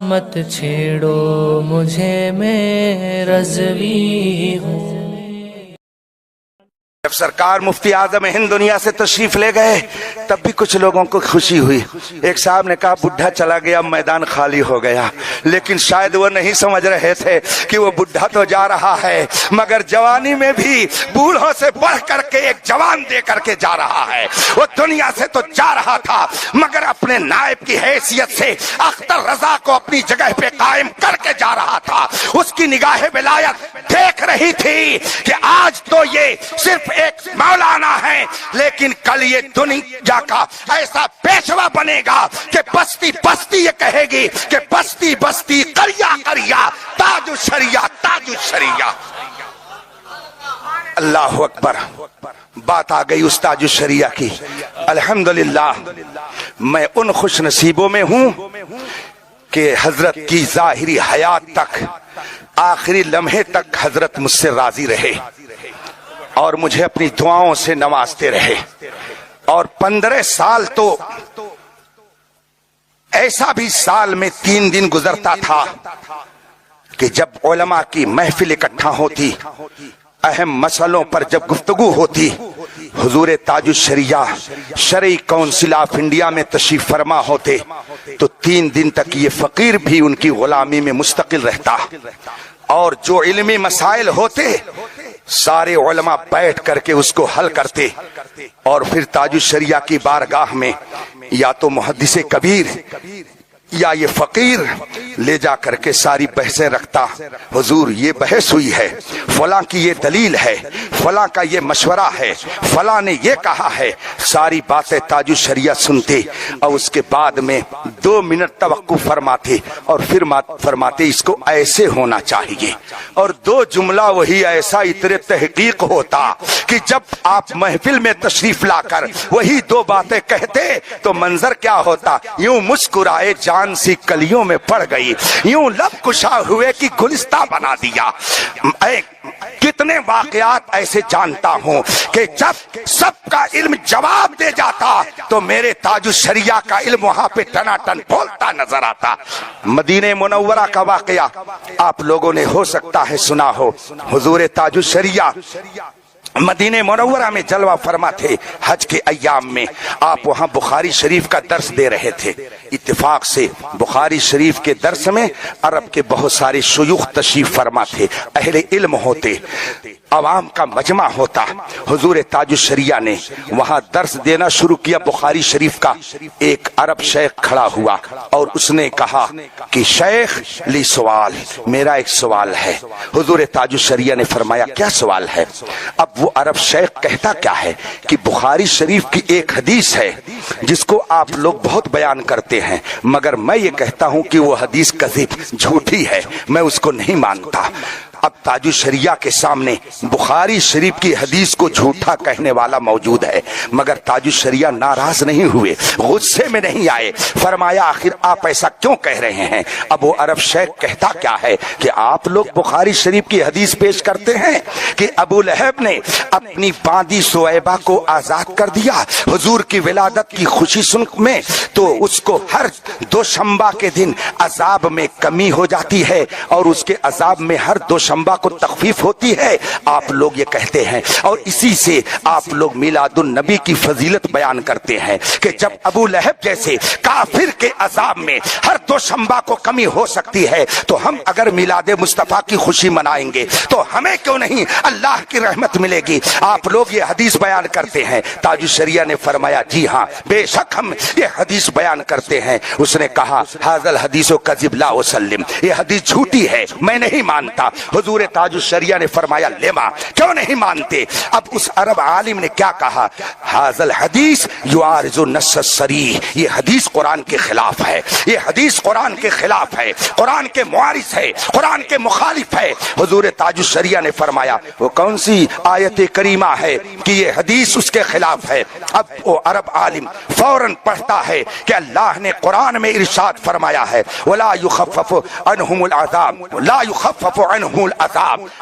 مت چھیڑو مجھے، میں رضوی ہوں۔ جب سرکار مفتی اعظم ہند دنیا سے تشریف لے گئے تب بھی کچھ لوگوں کو خوشی ہوئی۔ ایک صاحب نے کہا بڈھا چلا گیا، میدان خالی ہو گیا، لیکن شاید وہ نہیں سمجھ رہے تھے کہ وہ بڈھا تو جا رہا ہے مگر جوانی میں بھی بوڑھوں سے بڑھ کر کے ایک جوان دے کر کے جا رہا ہے۔ وہ دنیا سے تو جا رہا تھا مگر اپنے نائب کی حیثیت سے اختر رضا کو اپنی جگہ پہ قائم کر کے جا رہا تھا۔ اس کی نگاہ ولایت دیکھ رہی تھی کہ آج تو یہ صرف ایک مولانا ہے لیکن کل یہ دنیا کا ایسا پیشوا بنے گا کہ بستی بستی یہ کہے گی کہ بستی بستی قریہ قریہ تاج الشریعہ تاج الشریعہ۔ اللہ اکبر، بات آ گئی اس تاج الشریعہ کی۔ الحمدللہ میں ان خوش نصیبوں میں ہوں کہ حضرت کی ظاہری حیات تک، آخری لمحے تک حضرت مجھ سے راضی رہے اور مجھے اپنی دعاؤں سے نوازتے رہے۔ اور 15 سال تو ایسا بھی سال میں 3 دن گزرتا تھا کہ جب علماء کی محفل اکٹھا ہوتی، اہم مسئلوں پر جب گفتگو ہوتی، حضور تاج الشریعہ شرعی کونسل آف انڈیا میں تشریف فرما ہوتے تو 3 دن تک یہ فقیر بھی ان کی غلامی میں مستقل رہتا، اور جو علمی مسائل ہوتے سارے علماء بیٹھ کر کے اس کو حل کرتے، اور پھر تاج الشریعہ کی بارگاہ میں یا تو محدث کبیر یا یہ فقیر لے جا کر کے ساری بحثیں رکھتا۔ حضور یہ بحث ہوئی ہے، فلاں کی یہ دلیل ہے، فلاں کا یہ مشورہ ہے، فلاں نے یہ کہا ہے، ساری باتیں تاج الشریعہ سنتے اور اس کے بعد میں 2 منٹ توقف فرماتے اور پھر فرماتے اس کو ایسے ہونا چاہیے، اور 2 جملہ وہی ایسا اتنے تحقیق ہوتا کہ جب آپ محفل میں تشریف لا کر وہی 2 باتیں کہتے تو منظر کیا ہوتا، یوں مسکرائے جان سی کلیوں میں پڑ گئی، یوں لب کشا ہوئے کی گلستہ بنا دیا۔ کتنے واقعات ایسے جانتا ہوں کہ جب سب کا علم جواب دے جاتا تو میرے تاج الشریعہ کا علم وہاں پہ ٹناٹن بولتا نظر آتا۔ مدینہ منورہ کا واقعہ آپ لوگوں نے ہو سکتا ہے سنا ہو۔ حضور تاج الشریعہ مدینہ منورہ میں جلوہ فرما تھے، حج کے ایام میں آپ وہاں بخاری شریف کا درس دے رہے تھے۔ اتفاق سے بخاری شریف کے درس میں عرب کے بہت سارے شیوخ تشریف فرما تھے، اہل علم ہوتے، عوام کا مجمع ہوتا۔ حضور تاج الشریعہ نے وہاں درس دینا شروع کیا بخاری شریف کا۔ ایک عرب شیخ کھڑا ہوا اور اس نے کہا کہ شیخ لی سوال، میرا ایک سوال ہے۔ حضور تاج الشریعہ نے فرمایا کیا سوال ہے؟ اب وہ عرب شیخ کہتا کیا ہے کہ بخاری شریف کی ایک حدیث ہے جس کو آپ لوگ بہت بیان کرتے ہیں مگر میں یہ کہتا ہوں کہ وہ حدیث کذب، جھوٹی ہے، میں اس کو نہیں مانتا۔ اب تاج الشریعہ کے سامنے بخاری شریف کی حدیث کو جھوٹا کہنے والا موجود ہے مگر تاج الشریعہ ناراض نہیں ہوئے، غصے میں نہیں آئے، فرمایا آخر آپ ایسا کیوں کہہ رہے ہیں؟ اب وہ عرب شیخ کہتا کیا ہے کہ آپ لوگ بخاری شریف کی حدیث پیش کرتے ہیں کہ ابو لہب نے اپنی باندی سویبہ کو آزاد کر دیا حضور کی ولادت کی خوشی سن میں، تو اس کو ہر 2 شنبہ کے دن عذاب میں کمی ہو جاتی ہے اور اس کے عذاب میں ہر 2 شنبہ کو تخفیف ہوتی ہے، آپ لوگ یہ کہتے ہیں، اور اسی سے آپ لوگ میلاد النبی کی فضیلت بیان کرتے ہیں کہ جب ابو لہب جیسے کافر کے عذاب میں ہر 2 شنبہ کو کمی ہو سکتی ہے تو ہم اگر میلاد مصطفیٰ کی خوشی منائیں گے تو ہمیں کیوں نہیں اللہ کی رحمت ملے گی؟ آپ لوگ یہ حدیث بیان کرتے ہیں۔ تاج الشریعہ نے فرمایا جی ہاں بے شک ہم یہ حدیث بیان کرتے ہیں۔ اس نے کہا ھذا الحدیث کذب لا اسلم، یہ حدیث جھوٹی ہے، میں نہیں مانتا۔ حضور تاج الشریعہ نے فرمایا لما، کیوں نہیں مانتے؟ اب اس عرب عالم نے کیا کہا؟ ھذا الحدیث یعارض النص الصریح، یہ حدیث قرآن کے خلاف ہے، یہ حدیث قرآن کے خلاف ہے، قرآن کے معارض ہے، قرآن کے مخالف ہے۔ حضور تاج الشریعہ نے فرمایا وہ کون سی آیت کریمہ ہے کہ یہ حدیث اس کے خلاف ہے؟ اب وہ عرب عالم فوراً پڑھتا ہے کہ اللہ نے قرآن میں ارشاد فرمایا ہے وَلَا يُخَفَّفُ عَنْهُمُ الْعَذَابُ لَا يُخَفَّفُ عَنْهُمُ العذاب,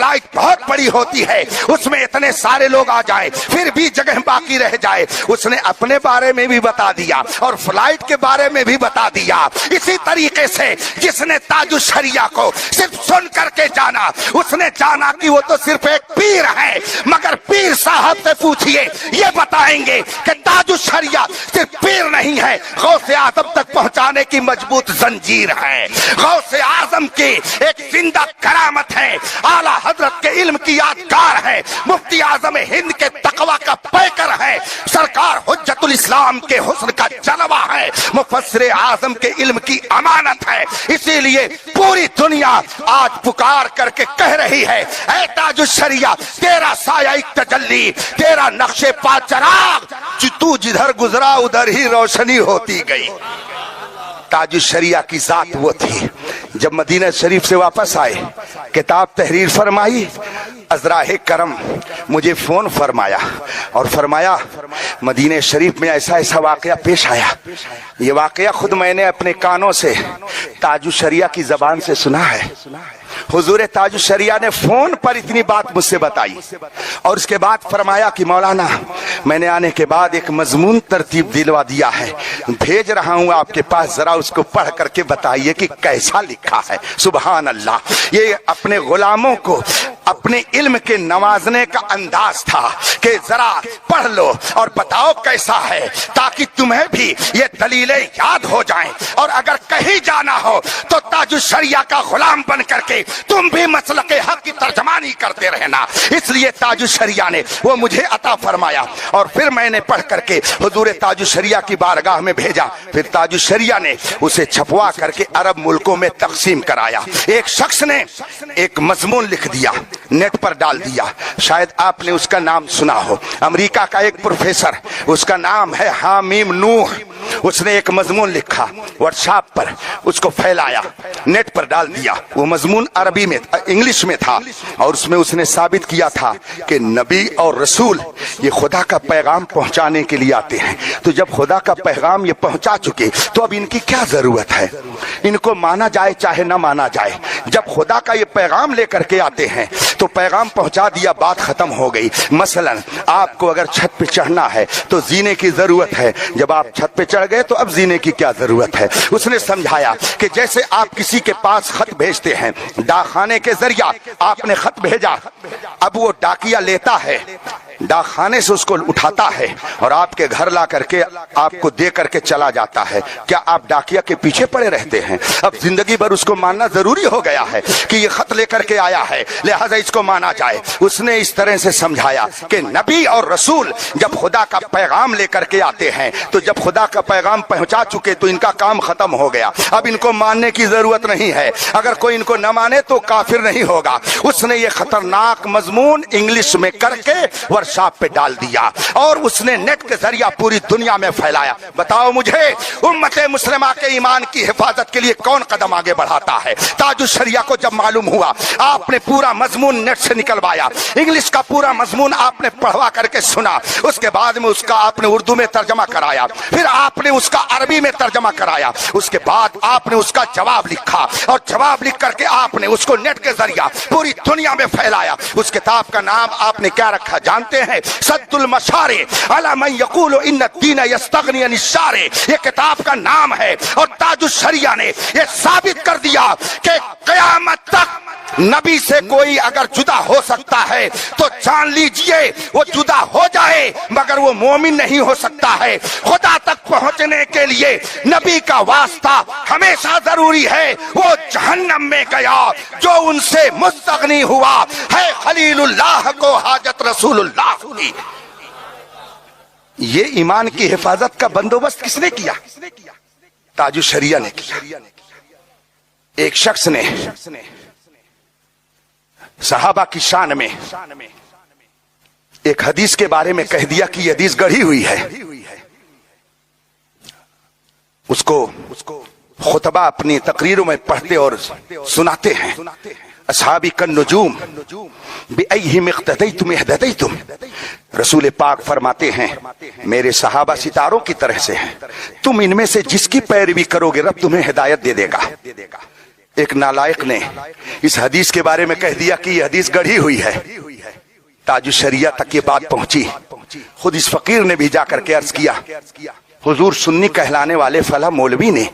فلائٹ بہت بڑی ہوتی ہے، اس میں اتنے سارے لوگ آ جائیں پھر بھی جگہ باقی رہ جائے، اس نے اپنے بارے میں بھی بتا دیا اور فلائٹ کے بارے میں بھی بتا دیا۔ اسی طریقے سے جس نے تاج الشریعہ کو صرف سن کر کے جانا، اس نے جانا کہ وہ تو صرف ایک پیر ہے، مگر پیر صاحب سے پوچھئے یہ بتائیں گے کہ تاج الشریعہ صرف پیر نہیں ہے، غوث اعظم تک پہنچانے کی مضبوط زنجیر ہے، غوث اعظم کی ایک زندہ کرامت ہے، اعلیٰ حضرت کے علم کی یادگار ہے، مفتی اعظم ہند کے تقوی کا پیکر ہے، سرکار حجت الاسلام کے حسن کا جلوہ ہے، مفسر اعظم کے علم کی امانت ہے۔ اسی لیے پوری دنیا آج پکار کر کے کہہ رہی ہے، اے تاج الشریعہ تیرا سایہ ایک تجلی، تیرا نقش پا چراغ، تو جدھر گزرا ادھر ہی روشنی ہوتی گئی۔ تاج الشریعہ کی ذات وہ تھی۔ جب مدینہ شریف سے واپس آئے، کتاب تحریر فرمائی، عذراء کرم مجھے فون فرمایا اور فرمایا مدینہ شریف میں ایسا ایسا واقعہ پیش آیا۔ یہ واقعہ خود میں نے اپنے کانوں سے تاج الشریعہ کی زبان سے سنا ہے۔ حضور تاج الشریعہ نے فون پر اتنی بات مجھ سے بتائی اور اس کے بعد فرمایا کہ مولانا میں نے آنے کے بعد ایک مضمون ترتیب دلوا دیا ہے، بھیج رہا ہوں آپ کے پاس، ذرا اس کو پڑھ کر کے بتائیے کہ کیسا لکھا ہے۔ سبحان اللہ، یہ اپنے غلاموں کو اپنے علم کے نوازنے کا انداز تھا کہ ذرا پڑھ لو اور بتاؤ کیسا ہے، تاکہ تمہیں بھی یہ دلیلیں یاد ہو جائیں، اور اگر کہیں جانا ہو تو تاج الشریعہ کا غلام بن کر کے تم بھی مسلک حق کی ترجمانی کرتے رہنا۔ اس لیے تاج الشریعہ نے وہ مجھے عطا فرمایا اور پھر میں نے پڑھ کر کے حضور تاج الشریعہ کی بارگاہ میں بھیجا۔ پھر تاج الشریعہ نے اسے چھپوا کر کے عرب ملکوں میں تقسیم کرایا۔ ایک شخص نے ایک مضمون لکھ دیا، نیٹ پر ڈال دیا، شاید آپ نے اس کا نام سنا ہو، امریکہ کا ایک پروفیسر، اس کا نام ہے حامیم نوح، اس نے ایک مضمون لکھا، واٹس ایپ پر اس کو پھیلایا، نیٹ پر ڈال دیا۔ وہ مضمون عربی میں انگلش میں تھا اور اس میں اس نے ثابت کیا تھا کہ نبی اور رسول یہ خدا کا پیغام پہنچانے کے لیے آتے ہیں، تو جب خدا کا پیغام یہ پہنچا چکے تو اب ان کی کیا ضرورت ہے، ان کو مانا جائے چاہے نہ مانا جائے، جب خدا کا یہ پیغام لے کر کے آتے ہیں تو پیغام پہنچا دیا، بات ختم ہو گئی۔ مثلا آپ کو اگر چھت پہ چڑھنا ہے تو زینے کی ضرورت ہے، جب آپ چھت پہ چڑھ گئے تو اب زینے کی کیا ضرورت ہے۔ اس نے سمجھایا کہ جیسے آپ کسی کے پاس خط بھیجتے ہیں، ڈاک خانے کے ذریعہ آپ نے خط بھیجا، اب وہ ڈاکیا لیتا ہے، ڈاک خانے سے اس کو اٹھاتا ہے اور آپ کے گھر لا کر کے آپ کو دے کر کے چلا جاتا ہے، کیا آپ ڈاکیا کے پیچھے پڑے رہتے ہیں؟ اب زندگی بھر اس کو ماننا ضروری ہو گیا ہے کہ یہ خط لے کر کے آیا ہے، لہذا اس کو مانا جائے۔ اس نے اس طرح سے سمجھایا کہ نبی اور رسول جب خدا کا پیغام لے کر کے آتے ہیں تو جب خدا کا پیغام پہنچا چکے تو ان کا کام ختم ہو گیا، اب ان کو ماننے کی ضرورت نہیں ہے، اگر کوئی ان کو نہ مانے تو کافر نہیں ہوگا۔ اس نے یہ خطرناک مضمون انگلش میں کر کے ورکشاپ پہ ڈال دیا اور اس نے نیٹ کے ذریعہ پوری دنیا میں پھیلایا۔ بتاؤ مجھے امت مسلمہ کے ایمان کی حفاظت کے لیے کون قدم آگے بڑھاتا ہے؟ تاج الشریعہ کو جب معلوم ہوا، آپ نے پورا مضمون نیٹ سے نکلوایا، انگلش کا پورا مضمون آپ نے پڑھوا کر کے سنا، اس کے بعد میں اس کا آپ نے اردو میں ترجمہ کرایا، پھر آپ نے اس کا عربی میں ترجمہ کرایا، اس کے بعد آپ نے اس کا جواب لکھا اور جواب لکھ کر کے آپ نے اس کو نیٹ کے ذریعہ پوری دنیا میں پھیلایا۔ اس کتاب کا نام آپ نے کیا رکھا جانتے ہیں؟ سد المشارع علی من یقول ان الدین یستغنی عن الشارع، یہ کتاب کا نام ہے۔ اور تاج الشریعہ نے یہ ثابت کر دیا کہ قیامت تک نبی سے کوئی اگر جدا ہو سکتا ہے تو جان لیجئے وہ جدا ہو جائے مگر وہ مومن نہیں ہو سکتا ہے۔ خدا تک پہنچنے کے لیے نبی کا واسطہ ہمیشہ ضروری ہے۔ وہ جہنم میں گیا جو ان سے مستغنی ہوا ہے، خلیل اللہ کو حاجت رسول اللہ کی۔ یہ ایمان کی حفاظت کا بندوبست کس نے کیا؟ تاج الشریعہ نے کیا۔ ایک شخص نے صحابہ کی شان میں ایک حدیث کے بارے میں کہہ دیا کہ یہ حدیث گڑھی ہوئی ہے، اس کو خطبہ اپنی تقریروں میں پڑھتے اور سناتے ہیں۔ اصحابی کالنجوم بأیہم اقتدیتم اہتدیتم، رسول پاک فرماتے ہیں میرے صحابہ ستاروں کی طرح سے ہیں، تم ان میں سے جس کی پیروی کرو گے رب تمہیں ہدایت دے دے گا۔ ایک نالائق نے اس حدیث کے بارے میں کہہ دیا کہ یہ حدیث گڑھی ہوئی ہے۔ تاج الشریعہ تک یہ بات پہنچی، خود اس فقیر نے بھی جا کر کے عرض کیا، حضور سنی کہلانے والے فلاں مولوی نے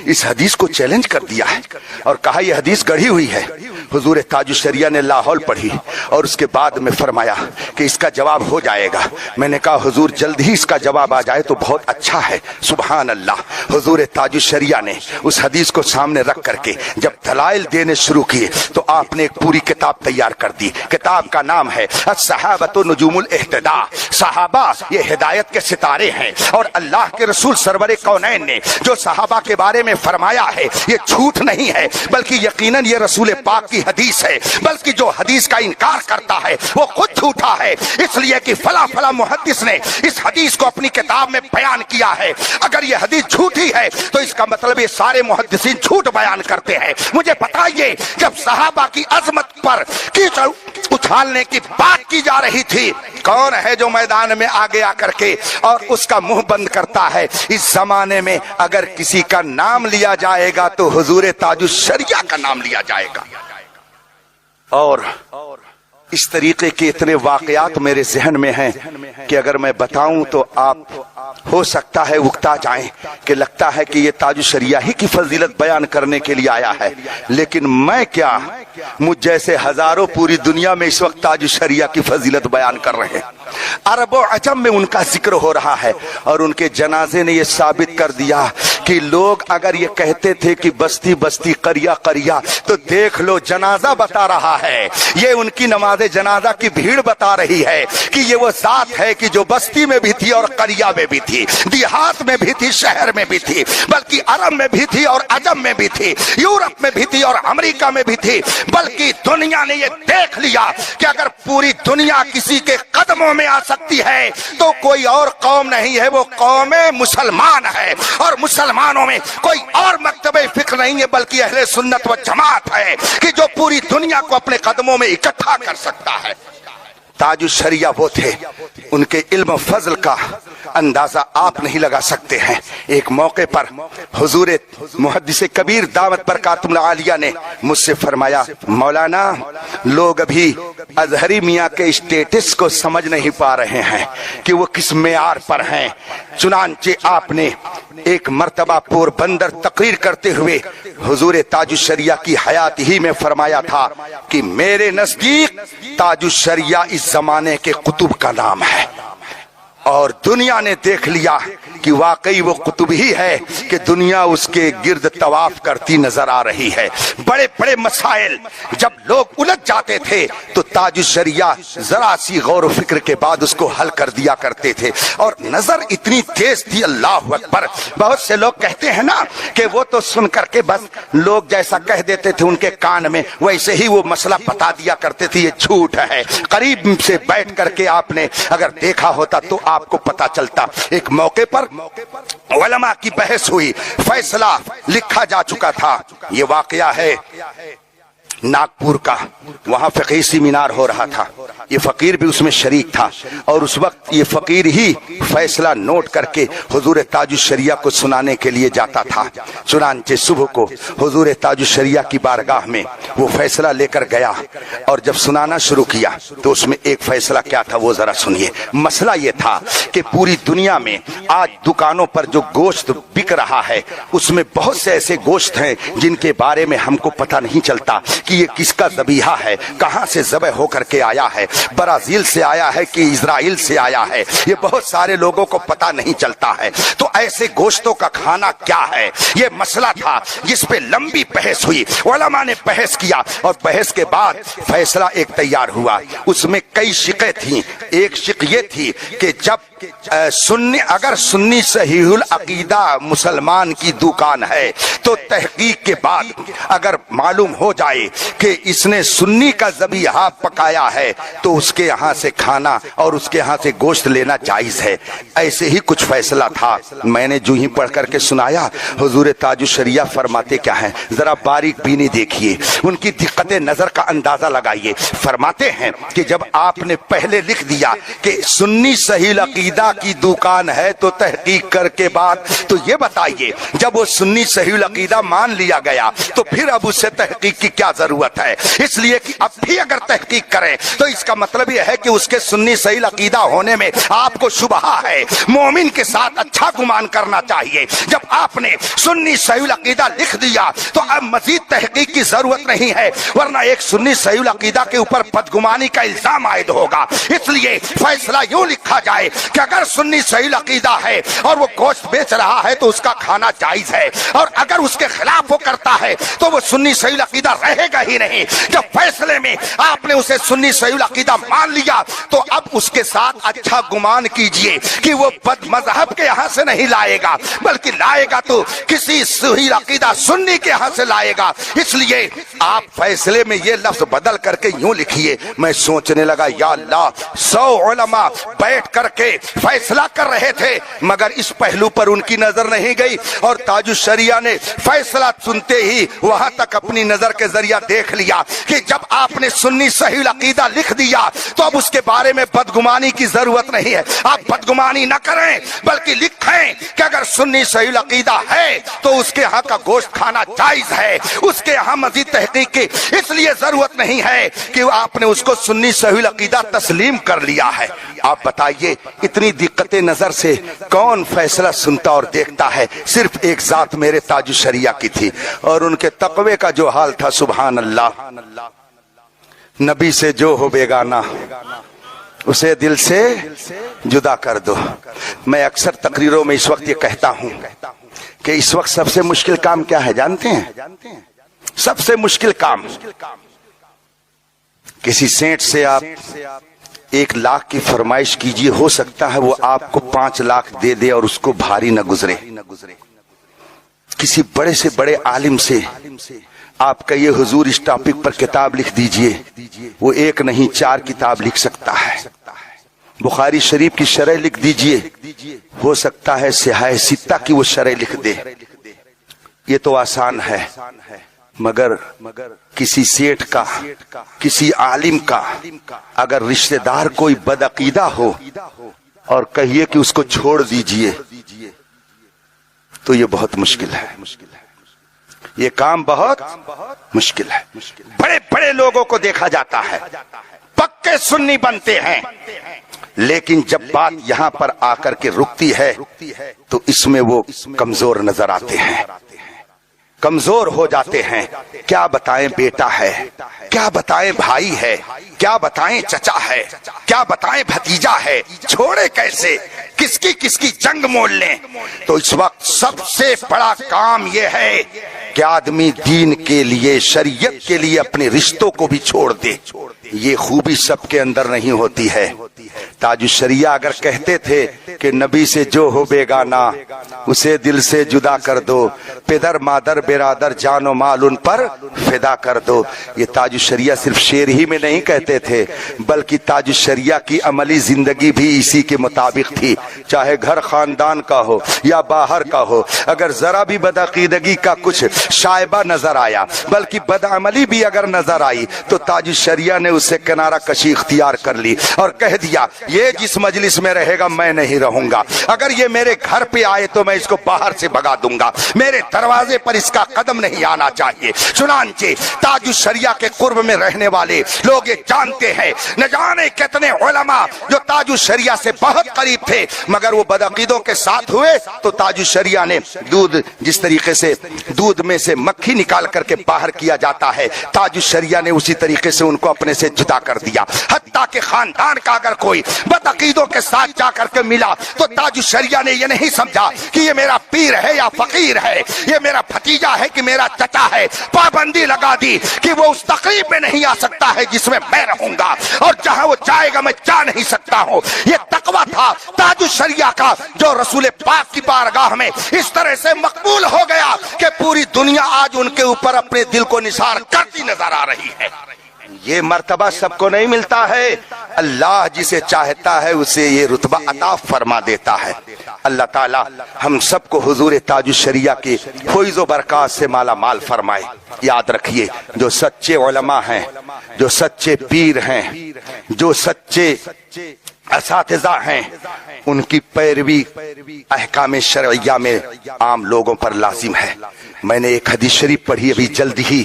اس حدیث کو چیلنج کر دیا ہے اور کہا یہ حدیث گڑھی ہوئی ہے۔ حضور تاج الشریعہ نے لا حول پڑھی اور اس کے بعد میں فرمایا کہ اس کا جواب ہو جائے گا۔ میں نے کہا حضور جلد ہی اس کا جواب آ جائے تو بہت اچھا ہے۔ سبحان اللہ، حضور تاج الشریعہ نے اس حدیث کو سامنے رکھ کر کے جب دلائل دینے شروع کیے تو آپ نے ایک پوری کتاب تیار کر دی۔ کتاب کا نام ہے الصحابۃ نجوم الاہتداء، صحابہ یہ ہدایت کے ستارے ہیں، اور اللہ کے رسول سرور کونین نے جو صحابہ کے بارے میں فرمایا ہے یہ جھوٹ نہیں ہے، بلکہ یقیناً یہ رسول پاک کی حدیث ہے، بلکہ جو حدیث کا انکار کرتا ہے وہ خود جھوٹا ہے، اس لیے کہ فلاں فلاں محدث نے اس حدیث کو اپنی کتاب میں بیان کیا ہے۔ اگر یہ حدیث جھوٹی ہے تو اس کا مطلب یہ سارے محدثین جھوٹ بیان کرتے ہیں۔ مجھے بتائیے جب صحابہ کی عظمت پر کیچڑ اچھالنے کی بات کی جا رہی تھی، کون ہے جو میدان میں آگے آ کر کے اور اس کا منہ بند کرتا ہے؟ اس زمانے میں اگر کسی کا نام لیا جائے گا تو حضور تاج الشریعہ کا نام لیا جائے گا۔ اور اس طریقے کے اتنے واقعات میرے ذہن میں ہیں کہ اگر میں بتاؤں تو آپ ہو سکتا ہے اکتا جائیں کہ لگتا ہے کہ یہ تاج الشریعہ ہی کی فضیلت بیان کرنے کے لیے آیا ہے، لیکن میں کیا، مجھ جیسے ہزاروں پوری دنیا میں اس وقت تاج الشریعہ کی فضیلت بیان کر رہے ہیں۔ عرب و عجم میں ان کا ذکر ہو رہا ہے، اور ان کے جنازے نے یہ ثابت کر دیا کہ لوگ اگر یہ کہتے تھے کہ بستی بستی قریہ قریہ، تو دیکھ لو جنازہ بتا رہا ہے، یہ ان کی نماز جنازہ کی بھیڑ بتا رہی ہے کہ یہ وہ ذات ہے کہ جو بستی میں بھی تھی اور قریہ میں بھی تھی، دیہات میں بھی تھی، شہر میں بھی تھی، بلکہ عرب میں بھی تھی اور عجم میں بھی تھی، یورپ میں بھی تھی اور امریکہ میں بھی تھی، بلکہ دنیا نے یہ دیکھ لیا کہ اگر پوری دنیا کسی کے قدموں میں آ سکتی ہے تو کوئی اور قوم نہیں ہے، وہ قوم مسلمان ہے، اور مسلمانوں میں کوئی اور مکتب فکر نہیں ہے بلکہ اہل سنت و جماعت ہے کہ جو پوری دنیا کو اپنے قدموں میں اکٹھا کر سکتا ہے۔ تاج الشریعہ وہ تھے، ان کے علم و فضل کا اندازہ آپ نہیں لگا سکتے ہیں۔ ایک موقع پر حضور محدث کبیر دامت برکاتہ العالیہ نے مجھ سے فرمایا، مولانا لوگ ابھی اظہری میاں کے اسٹیٹس کو سمجھ نہیں پا رہے ہیں کہ وہ کس معیار پر ہیں۔ چنانچہ آپ نے ایک مرتبہ پور بندر تقریر کرتے ہوئے حضور تاج الشریعہ کی حیات ہی میں فرمایا تھا کہ میرے نزدیک تاج الشریعہ اس زمانے کے قطب کا نام ہے، اور دنیا نے دیکھ لیا کہ واقعی وہ قطب ہی ہے کہ دنیا اس کے گرد طواف کرتی نظر آ رہی ہے۔ بڑے بڑے مسائل جب لوگ الجھ جاتے تھے تو تاج الشریعہ ذرا سی غور و فکر کے بعد اس کو حل کر دیا کرتے تھے، اور نظر اتنی تیز تھی، اللہ اکبر۔ بہت سے لوگ کہتے ہیں نا کہ وہ تو سن کر کے بس لوگ جیسا کہہ دیتے تھے ان کے کان میں ویسے ہی وہ مسئلہ بتا دیا کرتے تھے، یہ جھوٹ ہے۔ قریب سے بیٹھ کر کے آپ نے اگر دیکھا ہوتا تو آپ کو پتا چلتا۔ ایک موقع پر علماء کی بحث ہوئی، فیصلہ لکھا جا چکا تھا۔ یہ واقعہ ہے ناگپور کا، وہاں فقہی سیمینار ہو رہا تھا، یہ فقیر بھی اس میں شریک تھا، اور اس وقت یہ فقیر ہی فیصلہ نوٹ کر کے حضور تاج الشریعہ کو سنانے کے لیے جاتا تھا۔ چنانچہ صبح کو حضور تاج الشریعہ کی بارگاہ میں وہ فیصلہ لے کر گیا، اور جب سنانا شروع کیا تو اس میں ایک فیصلہ کیا تھا وہ ذرا سنیے۔ مسئلہ یہ تھا کہ پوری دنیا میں آج دکانوں پر جو گوشت بک رہا ہے اس میں بہت سے ایسے گوشت ہیں جن کے بارے میں ہم کو پتہ نہیں چلتا کہ یہ کس کا ذبیحہ ہے، کہاں سے ذبح ہو کر کے آیا ہے، برازیل سے آیا ہے کہ اسرائیل سے آیا ہے، یہ بہت سارے لوگوں کو پتہ نہیں چلتا ہے۔ تو ایسے گوشتوں کا کھانا کیا ہے، یہ مسئلہ تھا جس پہ لمبی بحث ہوئی، علماء نے بحث کیا، اور بحث کے بعد فیصلہ ایک تیار ہوا۔ اس میں کئی شقیں تھیں۔ ایک شق یہ تھی کہ جب اگر سنی صحیح العقیدہ مسلمان کی دکان ہے تو تحقیق کے بعد اگر معلوم ہو جائے کہ اس نے سنی کا ذبیحہ پکایا ہے تو اس کے یہاں سے کھانا اور اس کے یہاں سے گوشت لینا جائز ہے۔ ایسے ہی کچھ فیصلہ تھا، میں نے جو ہی پڑھ کر کے سنایا، حضور تاج الشریعہ فرماتے کیا ہیں، ذرا باریک بینی دیکھیے، ان کی دقت نظر کا اندازہ لگائیے۔ فرماتے ہیں کہ جب آپ نے پہلے لکھ دیا کہ سنی صحیح العقیدہ کی دکان ہے تو تحقیق کر کے بعد، تو یہ بتائیے جب وہ سنی صحیح العقیدہ مان لیا گیا تو پھر اب اس سے تحقیق کی کیا ضرورت ہے؟ اس لیے کہ اب بھی اگر تحقیق کریں تو اس کا مطلب یہ ہے کہ اس کے سنی صحیح العقیدہ ہونے میں آپ کو شبہہ ہے۔ مومن کے ساتھ اچھا گمان کرنا چاہیے۔ جب آپ نے سنی صحیح العقیدہ لکھ دیا تو اب مزید تحقیق کی ضرورت نہیں ہے، ورنہ ایک سنی صحیح العقیدہ کے اوپر بدگمانی کا الزام عائد ہوگا۔ اس لیے فیصلہ یوں لکھا جائے کہ اگر سنی صحیح العقیدہ ہے اور وہ گوشت بیچ رہا ہے تو اس کا کھانا جائز ہے، اور اگر اس کے خلاف وہ کرتا ہے تو وہ سنی صحیح العقیدہ رہے گا ہی نہیں۔ جب فیصلے میں آپ نے اسے سنی صحیح العقیدہ مان لیا تو اب اس کے ساتھ اچھا گمان کیجئے کہ وہ بد مذہب کے یہاں سے نہیں لائے گا، بلکہ لائے گا تو کسی صحیح عقیدہ سنی کے یہاں سے لائے گا۔ اس لیے آپ فیصلے میں یہ لفظ بدل کر کے یوں لکھیے۔ میں سوچنے لگا یا اللہ، 100 علماء بیٹھ کر کے فیصلہ کر رہے تھے مگر اس پہلو پر ان کی نظر نہیں گئی، اور تاج الشریعہ نے فیصلہ سنتے ہی وہاں تک اپنی نظر کے ذریعہ دیکھ لیا کہ جب آپ نے سنی صحیح العقیدہ لکھ دیا تو اب اس کے بارے میں بدگمانی کی ضرورت نہیں ہے۔ آپ بدگمانی نہ کریں بلکہ لکھیں کہ اگر سنی صحیح العقیدہ ہے تو اس کے ہاں کا گوشت کھانا جائز ہے، اس کے ہاں مزید تحقیق کی اس لیے ضرورت نہیں ہے کہ آپ نے اس کو سنی صحیح العقیدہ تسلیم کر لیا ہے۔ آپ بتائیے اتنی دقت نظر سے کون فیصلہ سنتا اور دیکھتا ہے؟ صرف ایک ذات میرے تاج الشریعہ کی تھی، اور ان کے تقوی کا جو حال تھا، سبحان اللہ، نبی سے جو ہو بیگانہ اسے دل سے جدا کر دو۔ میں اکثر تقریروں میں اس وقت یہ کہتا ہوں کہ اس وقت سب سے مشکل کام کیا ہے جانتے ہیں؟ سب سے مشکل کام، کسی سینٹ سے آپ 1 لاکھ کی فرمائش کیجئے، ہو سکتا ہے وہ آپ کو 5 لاکھ دے دے اور اس کو بھاری نہ گزرے۔ کسی بڑے سے بڑے عالم سے آپ کہیے حضور اس ٹاپک پر کتاب لکھ دیجئے، وہ 1 نہیں 4 کتاب لکھ سکتا ہے۔ بخاری شریف کی شرح لکھ دیجئے، ہو سکتا ہے سیاہ ستہ کی وہ شرح لکھ دے۔ یہ تو آسان ہے، مگر کسی سیٹھ کا، کسی عالم کا اگر رشتہ دار کوئی بدعقیدہ ہو اور کہیے کہ اس کو چھوڑ دیجئے تو یہ بہت مشکل ہے، یہ کام بہت مشکل ہے۔ بڑے بڑے لوگوں کو دیکھا جاتا ہے پکے سنی بنتے ہیں، لیکن جب بات یہاں پر آ کر کے رکتی ہے تو اس میں وہ کمزور نظر آتے ہیں، کمزور ہو جاتے ہیں۔ کیا بتائیں بیٹا ہے، کیا بتائیں بھائی ہے، کیا بتائیں چچا ہے، کیا بتائیں بھتیجا ہے، چھوڑے کیسے، کس کی جنگ مول لیں۔ تو اس وقت سب سے بڑا کام یہ ہے کہ آدمی دین کے لیے، شریعت کے لیے اپنے رشتوں کو بھی چھوڑ دے۔ یہ خوبی سب کے اندر نہیں ہوتی ہے۔ تاج الشریعہ اگر کہتے تھے کہ نبی سے جو ہو بیگانہ اسے دل سے جدا کر دو، پدر مادر برادر جان و مال ان پر فدا کر دو، یہ تاج الشریعہ صرف شعر ہی میں نہیں کہتے تھے بلکہ تاج الشریعہ کی عملی زندگی بھی اسی کے مطابق تھی۔ چاہے گھر خاندان کا ہو یا باہر کا ہو، اگر ذرا بھی بدعقیدگی کا کچھ شائبہ نظر آیا، بلکہ بدعملی بھی اگر نظر آئی، تو تاج الشریعہ نے اسے کنارہ کشی اختیار کر لی اور کہہ دیا یہ جس مجلس میں رہے گا میں نہیں رہوں گا، اگر یہ میرے گھر پہ آئے تو میں اس کو باہر سے بھگا دوں گا، میرے دروازے پر اس کا قدم نہیں آنا چاہیے۔ چنانچہ تاج الشریعہ کے قرب میں رہنے والے لوگ یہ جانتے ہیں، نہ جانے کتنے علماء جو تاج الشریعہ سے بہت قریب تھے مگر وہ بدعقیدوں کے ساتھ ہوئے تو تاج الشریعہ نے دودھ، جس طریقے سے دودھ میں سے مکھی نکال کر کے باہر کیا جاتا ہے، تاج الشریعہ نے اسی طریقے سے ان کو اپنے سے جدا کر دیا۔ حتیٰ کہ خاندان کا اگر کوئی بدعقیدوں کے ساتھ جا کر کے ملا تو تاج الشریعہ نے یہ نہیں سمجھا کہ یہ میرا پیر ہے یا فقیر ہے، یہ میرا بھتیجا ہے کہ میرا چچا ہے، پابندی لگا دی کہ وہ اس تقریب میں نہیں آ سکتا ہے جس میں میں رہوں گا، اور جہاں وہ جائے گا میں جا نہیں سکتا ہوں۔ یہ تقویٰ تھا تاج الشریعہ کا، جو رسول پاک کی بارگاہ میں اس طرح سے مقبول ہو گیا کہ پوری دنیا آج ان کے اوپر اپنے دل کو نثار کرتی نظر آ رہی ہے۔ یہ مرتبہ سب کو نہیں ملتا ہے، اللہ جسے چاہتا ہے اسے یہ رتبہ عطا فرما دیتا ہے۔ اللہ تعالی ہم سب کو حضور تاج الشریعہ کے فیض و برکات سے مالا مال فرمائے۔ یاد رکھیے، جو سچے علماء ہیں، جو سچے پیر ہیں، جو سچے اساتذہ ہیں، ان کی پیروی احکام شرعیہ میں عام لوگوں پر لازم ہے۔ میں نے ایک حدیث شریف پڑھی ابھی جلدی ہی،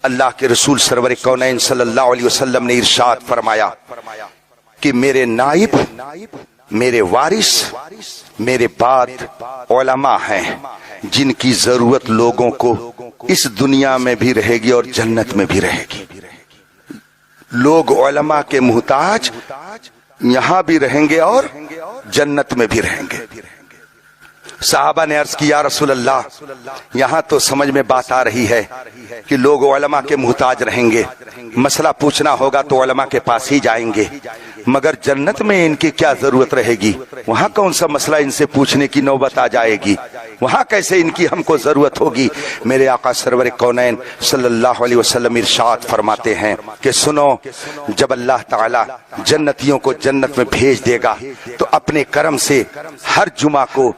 اللہ کے رسول سرور کونین صلی اللہ علیہ وسلم نے ارشاد فرمایا کہ میرے نائب، میرے وارث، میرے بعد علماء ہیں جن کی ضرورت لوگوں کو اس دنیا میں بھی رہے گی اور جنت میں بھی رہے گی۔ لوگ علماء کے محتاج یہاں بھی رہیں گے اور جنت میں بھی رہیں گے۔ صحابہ نے عرض کی یا رسول اللہ، یہاں تو سمجھ میں بات آ رہی ہے کہ لوگ علماء کے محتاج رہیں گے، مسئلہ پوچھنا ہوگا تو علماء کے پاس ہی جائیں گے، مگر جنت میں ان کی کیا ضرورت رہے گی؟ وہاں کون سا مسئلہ ان سے پوچھنے کی نوبت آ جائے گی؟ وہاں کیسے ان کی ہم کو ضرورت ہوگی؟ میرے آقا سرور کونین صلی اللہ علیہ وسلم ارشاد فرماتے ہیں کہ سنو، جب اللہ تعالی جنتیوں کو جنت میں بھیج دے گا تو اپنے کرم سے ہر جمعہ کو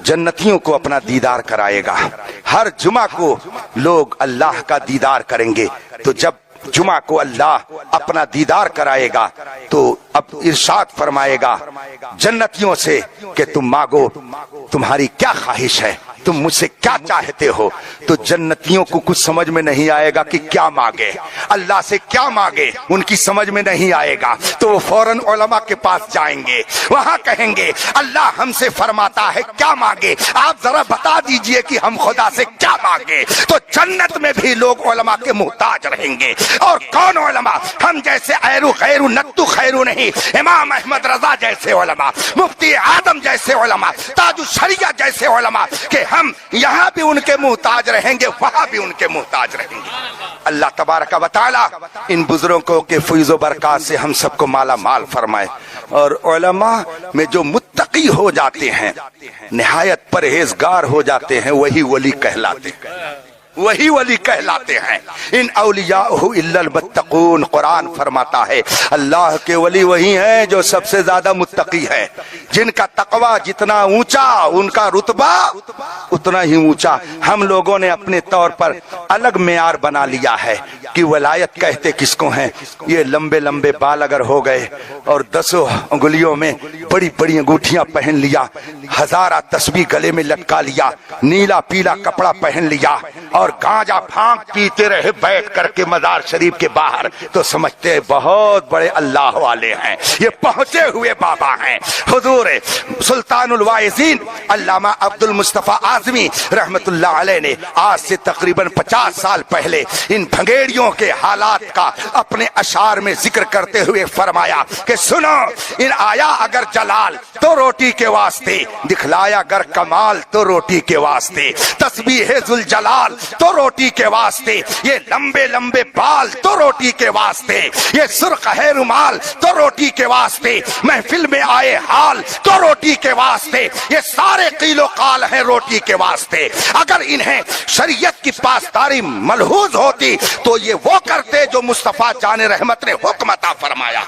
جنتیوں کو اپنا دیدار کرائے گا۔ ہر جمعہ کو لوگ اللہ کا دیدار کریں گے۔ تو جب جمعہ کو اللہ اپنا دیدار کرائے گا تو اب ارشاد فرمائے گا جنتیوں سے کہ تم مانگو، تمہاری کیا خواہش ہے، تم مجھ سے کیا چاہتے ہو؟ تو جنتیوں کو کچھ سمجھ میں نہیں آئے گا کہ کیا مانگے، اللہ سے کیا مانگے، ان کی سمجھ میں نہیں آئے گا، تو وہ فوراً علماء کے پاس جائیں گے، وہاں کہیں گے اللہ ہم سے فرماتا ہے کیا مانگے، آپ ذرا بتا دیجئے کہ ہم خدا سے کیا مانگے۔ تو جنت میں بھی لوگ علماء کے محتاج رہیں گے۔ اور کون علماء؟ ہم جیسے ایرو خیرو نتو خیرو نہیں، امام احمد رضا جیسے علماء، مفتی اعظم جیسے علماء، تاج الشریعہ جیسے علماء، کہ ہم یہاں بھی ان کے محتاج رہیں گے، وہاں بھی ان کے محتاج رہیں گے۔ اللہ تبارک و تعالی ان بزرگوں کے فیض و برکات سے ہم سب کو مالا مال فرمائے۔ اور علماء میں جو متقی ہو جاتے ہیں، نہایت پرہیزگار ہو جاتے ہیں، وہی ولی کہلاتے ہیں، وہی ولی کہلاتے ہیں۔ ان اولیاءہ الا المتقون، قرآن فرماتا ہے اللہ کے ولی وہی ہیں جو سب سے زیادہ متقی ہے، جن کا تقوی جتنا اونچا ان کا رتبہ اتنا ہی اونچا۔ ہم لوگوں نے اپنے طور پر الگ معیار بنا لیا ہے کہ ولایت کہتے کس کو ہیں؟ یہ لمبے لمبے بال اگر ہو گئے اور 10 انگلیوں میں بڑی بڑی انگوٹھیاں پہن لیا، ہزارہ تسبیح گلے میں لٹکا لیا، نیلا پیلا کپڑا پہن لیا اور گانجا پھانک پیتے رہے بیٹھ کر کے مزار شریف کے باہر، تو سمجھتے ہیں بہت بڑے اللہ والے ہیں، یہ پہنچے ہوئے بابا ہیں۔ حضور سلطان الواعظین علامہ عبد المصطفیٰ اعظمی رحمت اللہ علیہ نے آج سے تقریباً 50 سال پہلے ان بھنگیڑیوں کے حالات کا اپنے اشعار میں ذکر کرتے ہوئے فرمایا کہ سنو، ان آیا اگر جلال تو روٹی کے واسطے، دکھلایا اگر کمال تو روٹی کے واسطے، تسبیح ذوالجلال تو روٹی کے واسطے، یہ لمبے لمبے بال تو روٹی کے واسطے، یہ سرخ ہے رومال تو روٹی کے واسطے، محفل میں آئے حال تو روٹی کے واسطے، یہ سارے قیل و قال ہیں روٹی کے واسطے۔ اگر انہیں شریعت کی پاسداری ملحوظ ہوتی تو یہ وہ کرتے جو مصطفیٰ جان رحمت نے حکم عطا فرمایا۔